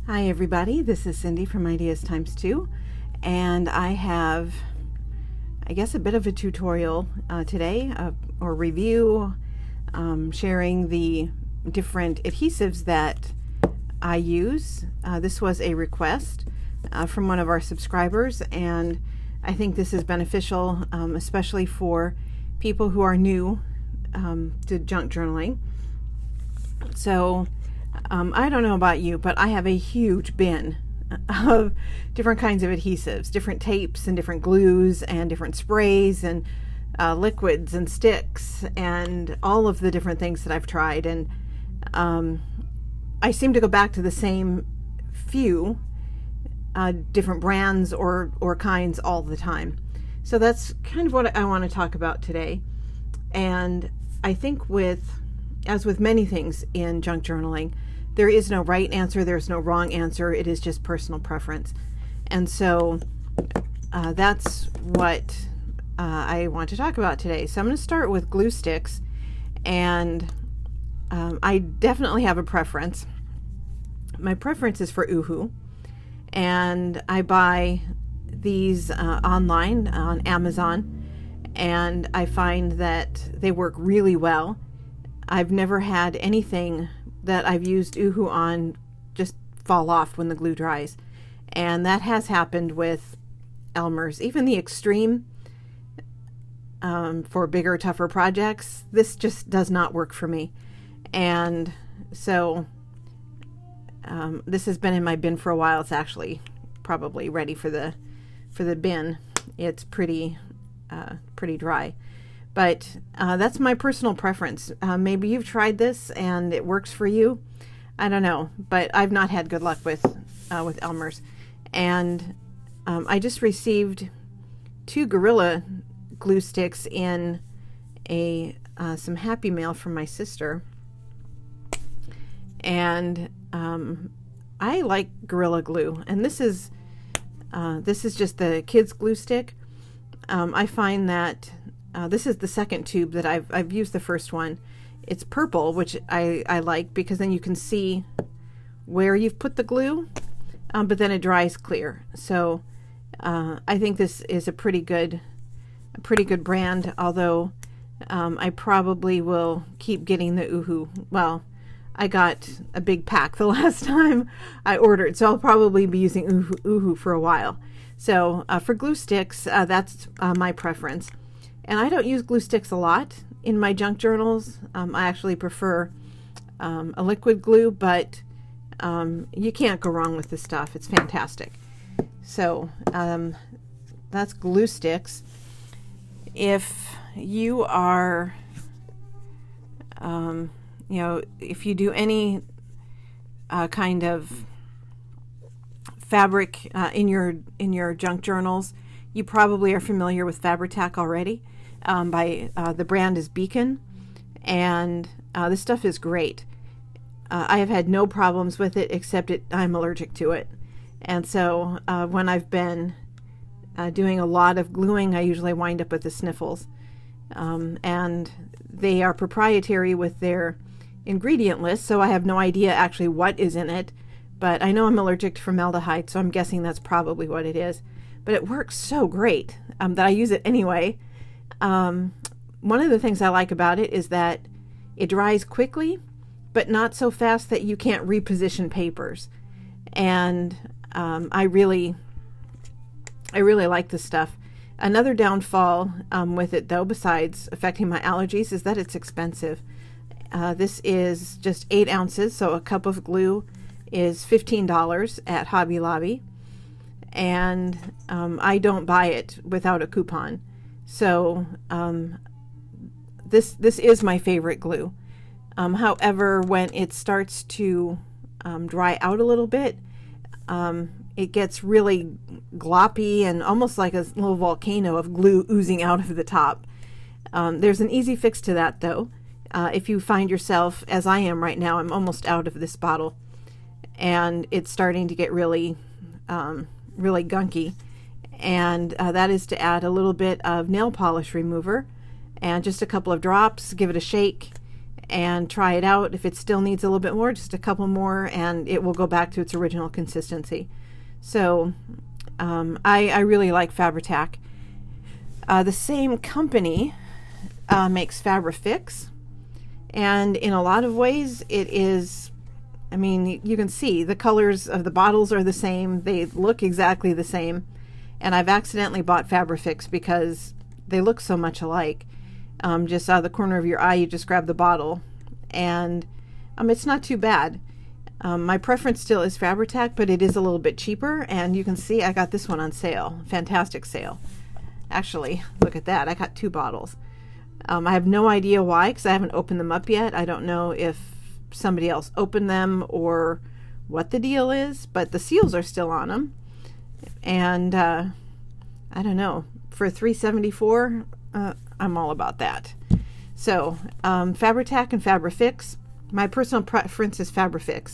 Hi everybody, this is Cindy from Ideas Times 2, and I have, I guess, a bit of a tutorial today, or review, sharing the different adhesives that I use. This was a request from one of our subscribers, and I think this is beneficial, especially for people who are new to junk journaling. So I don't know about you, but I have a huge bin of different kinds of adhesives, different tapes and different glues and different sprays and liquids and sticks and all of the different things that I've tried. And I seem to go back to the same few different brands or kinds all the time. So that's kind of what I want to talk about today. And I think as with many things in junk journaling, there is no right answer, there's no wrong answer, it is just personal preference. And so that's what I want to talk about today. So I'm going to start with glue sticks, and I definitely have a preference. My preference is for Uhu, and I buy these online on Amazon, and I find that they work really well. I've never had anything that I've used Uhu on just fall off when the glue dries. And that has happened with Elmer's. Even the Extreme, for bigger, tougher projects, this just does not work for me. And so this has been in my bin for a while. It's actually probably ready for the bin. It's pretty dry. But that's my personal preference. Maybe you've tried this and it works for you. I don't know, but I've not had good luck with Elmer's. And I just received 2 Gorilla glue sticks in some Happy Mail from my sister. And I like Gorilla Glue. And this is just the kids glue stick. I find that this is the second tube that I've used the first one. It's purple, which I like because then you can see where you've put the glue, but then it dries clear. So I think this is a pretty good brand, although I probably will keep getting the Uhu. Well, I got a big pack the last time I ordered, so I'll probably be using Uhu for a while. So for glue sticks, that's my preference. And I don't use glue sticks a lot in my junk journals. I actually prefer a liquid glue, but you can't go wrong with this stuff. It's fantastic. So that's glue sticks. If you are, if you do any kind of fabric in your junk journals, you probably are familiar with Fabri-Tac already. The brand is Beacon, and this stuff is great. I have had no problems with it, except I'm allergic to it. And so when I've been doing a lot of gluing, I usually wind up with the sniffles. And they are proprietary with their ingredient list, so I have no idea actually what is in it. But I know I'm allergic to formaldehyde, so I'm guessing that's probably what it is. But it works so great that I use it anyway. One of the things I like about it is that it dries quickly, but not so fast that you can't reposition papers. And I really like this stuff. Another downfall with it, though, besides affecting my allergies, is that it's expensive. This is just 8 ounces, so a cup of glue is $15 at Hobby Lobby. And I don't buy it without a coupon. So this is my favorite glue. However, when it starts to dry out a little bit, it gets really gloppy and almost like a little volcano of glue oozing out of the top. There's an easy fix to that, though. If you find yourself, as I am right now, I'm almost out of this bottle, and it's starting to get really gunky. And that is to add a little bit of nail polish remover and just a couple of drops, give it a shake, and try it out. If it still needs a little bit more, just a couple more, and it will go back to its original consistency. So I really like Fabri-Tac. The same company makes Fabri-Fix, and in a lot of ways it is, I mean, you can see the colors of the bottles are the same, they look exactly the same, and I've accidentally bought Fabri-Fix because they look so much alike. Just out of the corner of your eye, you just grab the bottle, and it's not too bad. My preference still is Fabri-Tac, but it is a little bit cheaper, and you can see I got this one on sale. Fantastic sale. Actually, look at that. I got 2 bottles. I have no idea why, because I haven't opened them up yet. I don't know if somebody else opened them or what the deal is, but the seals are still on them. And I don't know. For $3.74, I'm all about that. So, Fabri-Tac and Fabri-Fix. My personal preference is Fabri-Tac.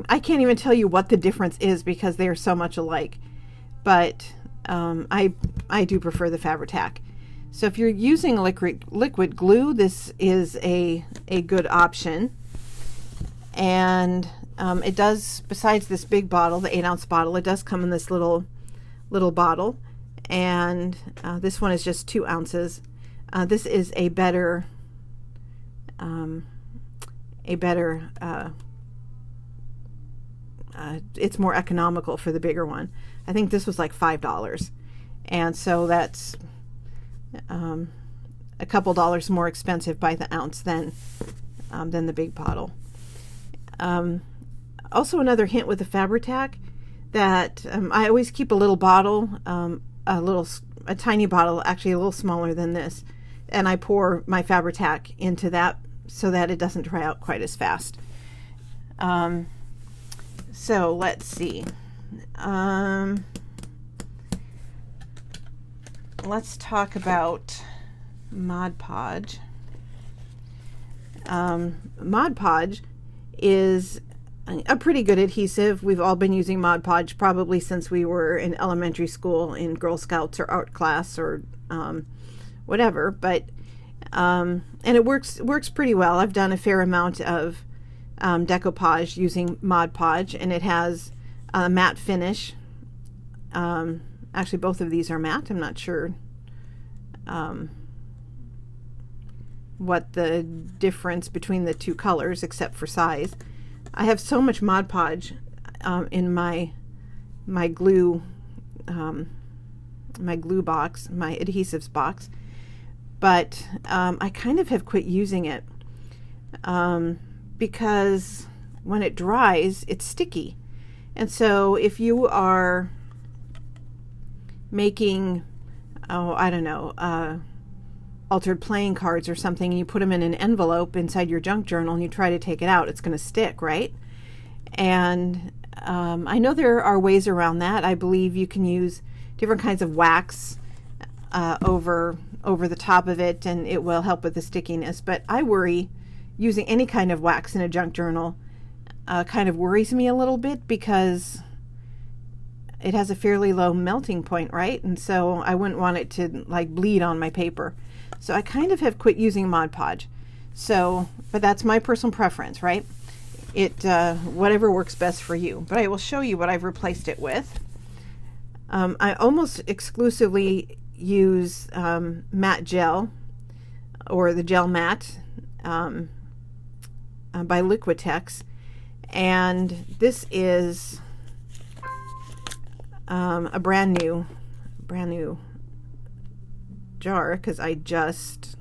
I can't even tell you what the difference is because they are so much alike, but I do prefer the Fabri-Tac. So if you're using liquid glue, this is a good option. And it does, besides this big bottle, the 8-ounce bottle, it does come in this little bottle, and this one is just 2 ounces. This is a better it's more economical for the bigger one. I think this was like $5, and so that's a couple dollars more expensive by the ounce than the big bottle. Also, another hint with the Fabri-Tac, that I always keep a little bottle, a tiny bottle, actually a little smaller than this, and I pour my Fabri-Tac into that so that it doesn't dry out quite as fast. So let's see. Let's talk about Mod Podge. Mod Podge is a pretty good adhesive. We've all been using Mod Podge probably since we were in elementary school in Girl Scouts or art class or whatever, but and it works pretty well. I've done a fair amount of decoupage using Mod Podge, and it has a matte finish. Actually, both of these are matte. I'm not sure what the difference between the 2 colors, except for size. I have so much Mod Podge in my glue box, my adhesives box, but I kind of have quit using it because when it dries, it's sticky. And so if you are making, altered playing cards or something, and you put them in an envelope inside your junk journal and you try to take it out, it's going to stick, right? And I know there are ways around that. I believe you can use different kinds of wax over the top of it, and it will help with the stickiness. But I worry using any kind of wax in a junk journal kind of worries me a little bit because it has a fairly low melting point, right? And so I wouldn't want it to like bleed on my paper. So I kind of have quit using Mod Podge. So, but that's my personal preference, right? It whatever works best for you. But I will show you what I've replaced it with. I almost exclusively use matte gel, or the gel matte by Liquitex, and this is a brand new jar because I just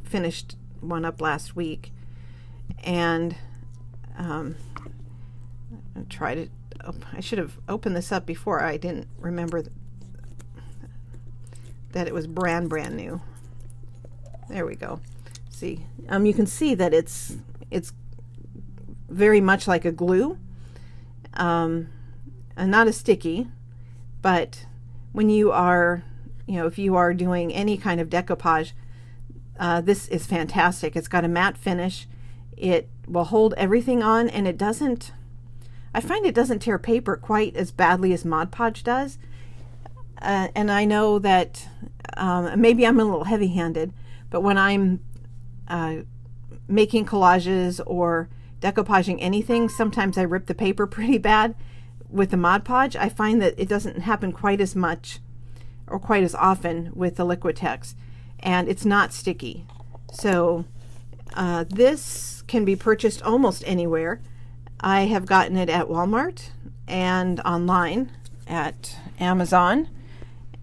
finished one up last week, and I tried it. I should have opened this up before. I didn't remember that it was brand new. There we go. See, you can see that it's very much like a glue, and not as sticky. But when you are, if you are doing any kind of decoupage, this is fantastic. It's got a matte finish. It will hold everything on, and it doesn't, I find it doesn't tear paper quite as badly as Mod Podge does. and I know that maybe I'm a little heavy-handed, but when I'm making collages or decoupaging anything, sometimes I rip the paper pretty bad. With the Mod Podge, I find that it doesn't happen quite as much or quite as often with the Liquitex, and it's not sticky. So this can be purchased almost anywhere. I have gotten it at Walmart and online at Amazon,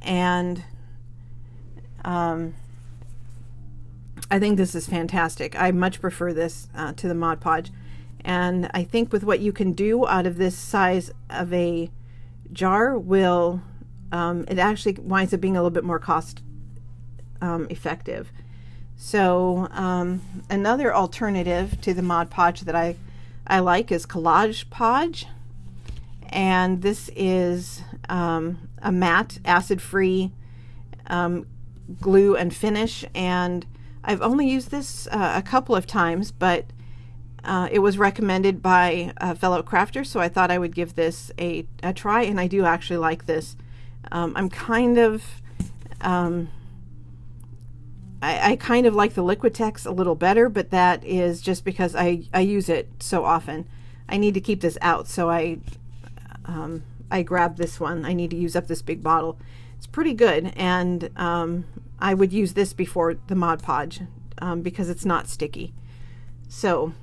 and I think this is fantastic. I much prefer this to the Mod Podge. And I think with what you can do out of this size of a jar will, it actually winds up being a little bit more cost effective. So another alternative to the Mod Podge that I like is Collage Podge. And this is a matte, acid-free glue and finish. And I've only used this a couple of times, but it was recommended by a fellow crafter, so I thought I would give this a try, and I do actually like this. I'm kind of, I kind of like the Liquitex a little better, but that is just because I use it so often. I need to keep this out, so I grabbed this one. I need to use up this big bottle. It's pretty good, and I would use this before the Mod Podge because it's not sticky. So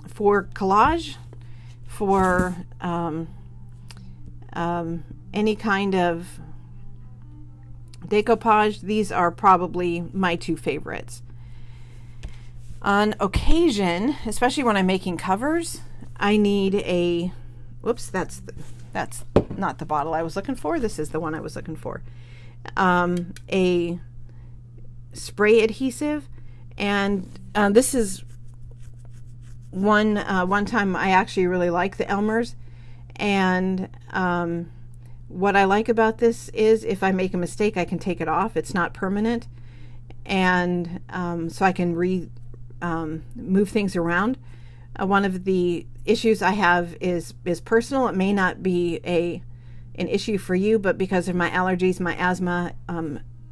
for collage, for any kind of decoupage, these are probably my two favorites. On occasion, especially when I'm making covers, I need a, whoops, that's not the bottle I was looking for. This is the one I was looking for. A spray adhesive, and this is one time I actually really like the Elmer's, and what I like about this is if I make a mistake, I can take it off. It's not permanent, and so I can move things around. One of the issues I have is personal. It may not be an issue for you, but because of my allergies, my asthma,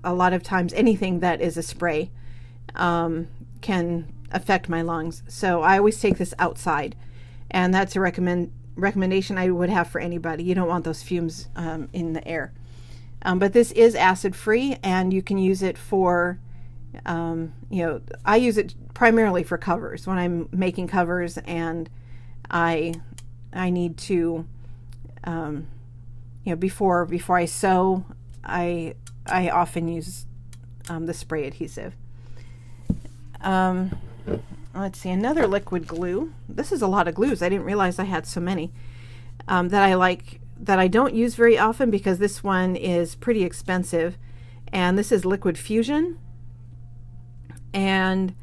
a lot of times anything that is a spray can affect my lungs. So I always take this outside, and that's a recommendation I would have for anybody. You don't want those fumes in the air. But this is acid free, and you can use it for, I use it primarily for covers when I'm making covers, and I need to, before I sew, I often use the spray adhesive. Let's see, another liquid glue. This is a lot of glues. I didn't realize I had so many that I like, that I don't use very often because this one is pretty expensive. And this is Liquid Fusion. And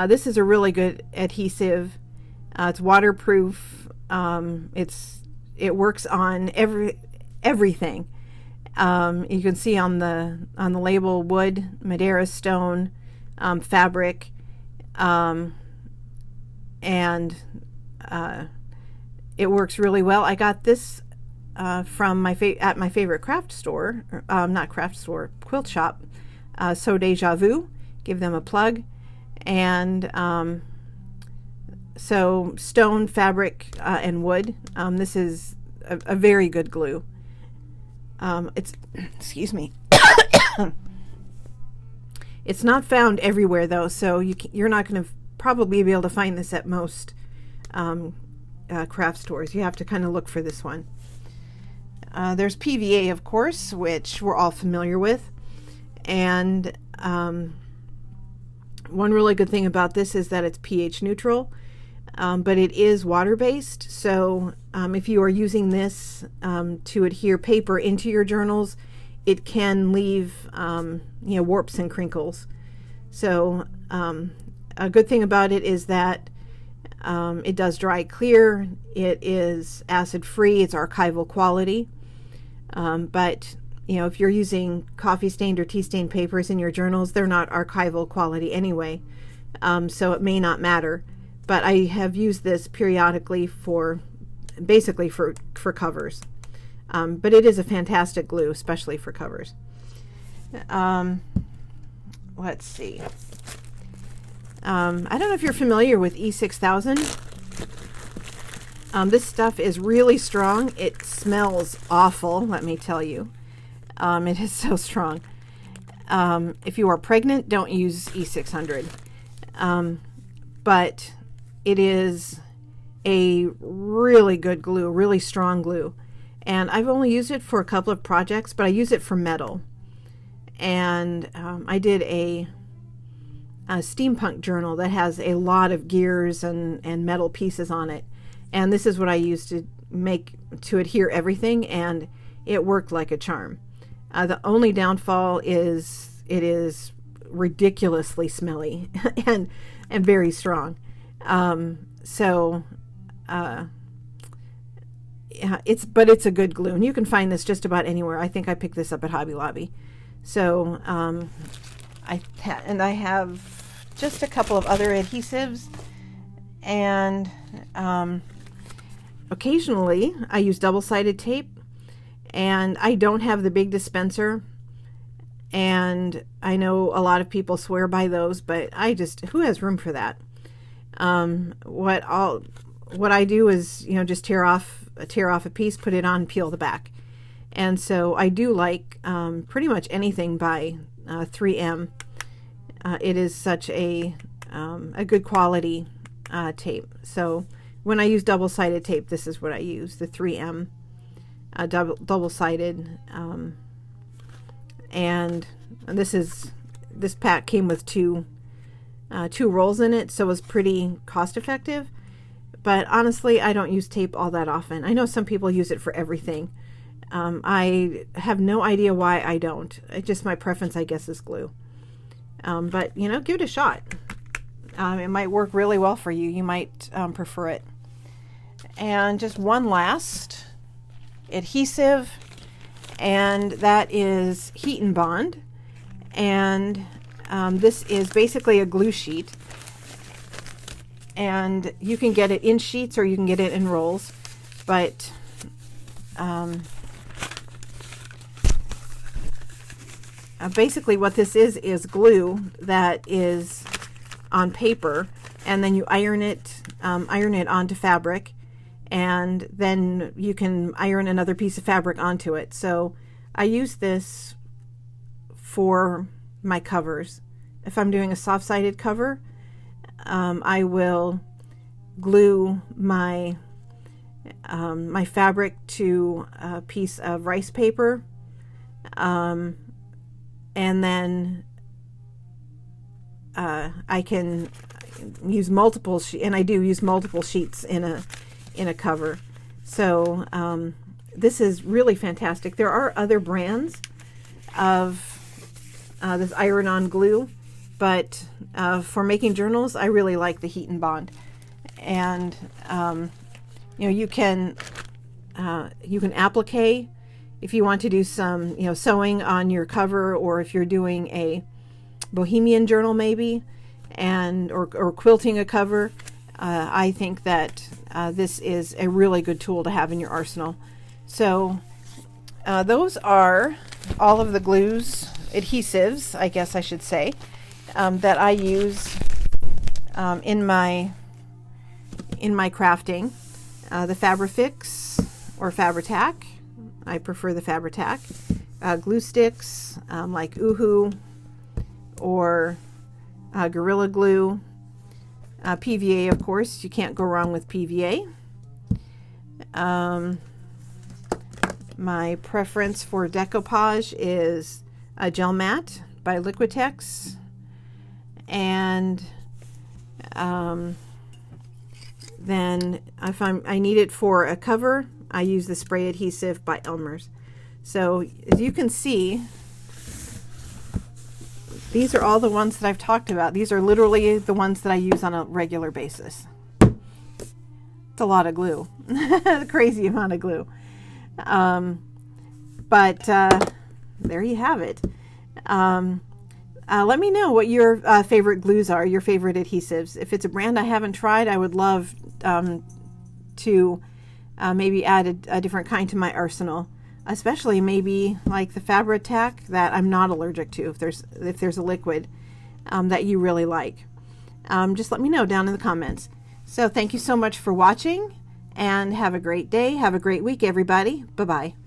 this is a really good adhesive. It's waterproof. It works on everything. You can see on the label wood, Madeira stone, fabric, and it works really well. I got this from at my favorite craft store, not craft store, quilt shop, So Deja Vu. Give them a plug. And so stone, fabric, and wood. This is a very good glue. It's excuse me. It's not found everywhere though, so you're not going to probably be able to find this at most craft stores. You have to kind of look for this one. There's PVA, of course, which we're all familiar with, and one really good thing about this is that it's pH neutral, but it is water-based. So if you are using this to adhere paper into your journals, it can leave warps and crinkles. So a good thing about it is that it does dry clear. It is acid-free. It's archival quality. But if you're using coffee stained or tea stained papers in your journals, they're not archival quality anyway, so it may not matter. But I have used this periodically basically for covers. But it is a fantastic glue, especially for covers. Let's see. I don't know if you're familiar with E6000. This stuff is really strong. It smells awful, let me tell you. It is so strong. If you are pregnant, don't use E600. But it is a really good glue, really strong glue. And I've only used it for a couple of projects, but I use it for metal. And I did a steampunk journal that has a lot of gears and metal pieces on it. And this is what I used to adhere everything, and it worked like a charm. The only downfall is it is ridiculously smelly and very strong. It's a good glue, and you can find this just about anywhere. I think I picked this up at Hobby Lobby. So I have just a couple of other adhesives, and occasionally I use double-sided tape, and I don't have the big dispenser, and I know a lot of people swear by those, but who has room for that? What I do is, just tear off a piece, put it on, peel the back. And so I do like pretty much anything by 3M. It is such a good quality tape. So when I use double-sided tape, this is what I use, the 3M double-sided. And this pack came with two rolls in it, so it was pretty cost-effective. But honestly, I don't use tape all that often. I know some people use it for everything. I have no idea why I don't. It's just my preference, I guess, is glue. But, give it a shot. It might work really well for you. You might prefer it. And just one last adhesive, and that is Heat and Bond. And this is basically a glue sheet. And you can get it in sheets or you can get it in rolls. But basically what this is glue that is on paper, and then you iron it onto fabric, and then you can iron another piece of fabric onto it. So I use this for my covers. If I'm doing a soft-sided cover, I will glue my my fabric to a piece of rice paper, and then I can use multiple and I do use multiple sheets in a cover. So this is really fantastic. There are other brands of this iron-on glue, but for making journals, I really like the Heat and Bond. And you can applique if you want to do some sewing on your cover, or if you're doing a bohemian journal maybe, or quilting a cover. I think that this is a really good tool to have in your arsenal. So those are all of the glues, adhesives, I guess I should say, that I use in my crafting. The Fabrifix or Fabri-Tac. I prefer the Fabri-Tac. Glue sticks like Uhu or Gorilla Glue. PVA, of course. You can't go wrong with PVA. My preference for decoupage is a Gel Matte by Liquitex. And then if I need it for a cover, I use the spray adhesive by Elmer's. So as you can see, these are all the ones that I've talked about. These are literally the ones that I use on a regular basis. It's a lot of glue. A crazy amount of glue. But there you have it. Let me know what your favorite glues are, your favorite adhesives. If it's a brand I haven't tried, I would love to maybe add a different kind to my arsenal. especially maybe like the fabric tack that I'm not allergic to, if there's a liquid that you really like. Just let me know down in the comments. So thank you so much for watching, and have a great day. Have a great week, everybody. Bye-bye.